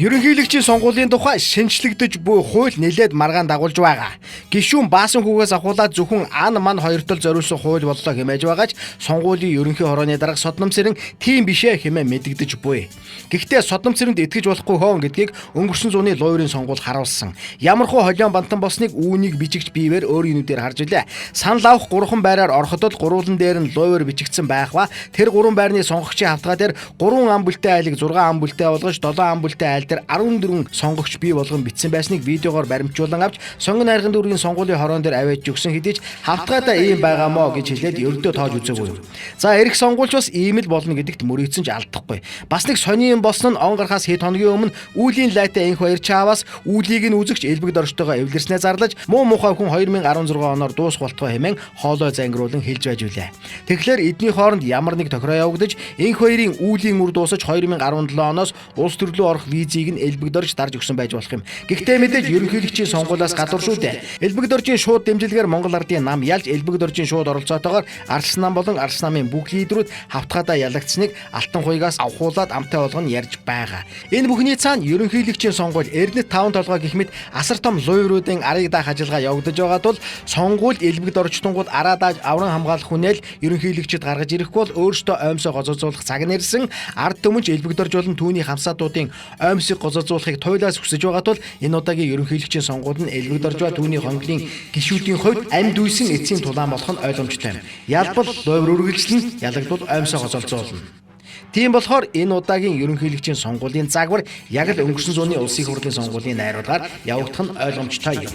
Ерөнхийлөгчийн сонгуулийн тухай шинжлэгдэж буй хууль нэлээд маргаан дагуулж байгаа. Гишүүн Баасан хүүгээс ахуулаад зөвхөн ан ман хоёртол зориулсан хууль боллоо хэмээж байгаач сонгуулийн ерөнхий хорооны дарга Содном Цэрэн тийм бишээ хэмээн мэдэгдэж буй. Гэхдээ Содном Цэрэнд итгэж болохгүй хоон гэдгийг өнгөрсөн зууны луйрын сонгуул харуулсан. Ямархуу холион бантан босныг үүнийг бичигч биевэр өөрийн нүдээр харж илээ. Санал авах 3 байраар ороход гурван дээр нь луйвар бичигдсэн байх ба тэр 3 байрны сонгогчийн хавтгай дээр 3 ам бүлтэй айлыг 6 ам бүлтэй болгож 7 ам бүлтэй айл дээр 14 сонгогч бий болгон бичсэн байсныг видеогоор баримтжуулан авч сонгон найрган дүүргийн сонгуулийн хороон дээр аваад өгсөн хэдий ч хавтгайдаа ийм байгаа мó гэж хэлээд ердөө тоож үзээгүй. За эрэх сонгуульч бас ийм л болно гэдэгт мөрийцэн ч алдахгүй. Бас нэг сони юм болсон нь он гарахаас хэд хоногийн өмнө үүлийн лайтай энх хоёр чааваас үүлийг нь үзэгч элбэг дорчтойгоо эвлэрснээ зарлаж муу мухай хүн 2016 оноор дуусах болтгой хэмээн хоолой зангируулан хэлж байж үлээ. Тэгэхээр эдний хооронд ямар нэг тохироо явагдаж энх хоёрын үүлийн үр дуусаж 2017 оноос улс төрлөө орох визийг нь элбэг дорж дарж өгсөн байж болох юм. Гэхдээ мэдээж ерөнхийлөгчийн сонгуулиас гадуур шүү дээ. Элбэг доржийн шууд дэмжлэгээр Монгол Ардын нам ялж элбэг доржийн шууд оролцоотойгоор Арслан нам болон Арслан намын бүх лидерүүд хавтгайдаа ялагдсныг Алтан хуйгаас авахуулаад амтай болгон ярьж байгаа. Энэ бүхний цаана ерөнхийлөгчийн сонгуул Эрдэнэт 5 толгой гэх мэт асар том луйруудын арыг даах ажиллагаа явагдаж байгаа тул сонгуульд элбэг доржтонгууд араа дааж авран хамгаалах хүнээл ерөнхийлөгчд гаргаж ирэхгүй бол өөрсдөө оймсоо гозоозуулах цаг нэрсэн ард түмэнч элбэг дорж болон түүний хамсаатуудын оймсыг гозоозуулахыг туйлаас хүсэж байгаа тул энэ удаагийн ерөнхийлөгчийн сонгуульд нь элбэг дорж ба түүний хонглын гишүүдийн хувьд амьд үйсэн эцсийн тулаан болох нь ойлгомжтой юм. Ялбал луйвар үргэлжлэн ялагдвал оймсоо гозоолцуулна. Тийм болохоор энэ удаагийн ерөнхийлөгчийн сонгуулийн загвар яг л өнгөрсөн зууны улсын хурлын сонгуулийн найруулгаар явагдах нь ойлгомжтой юм.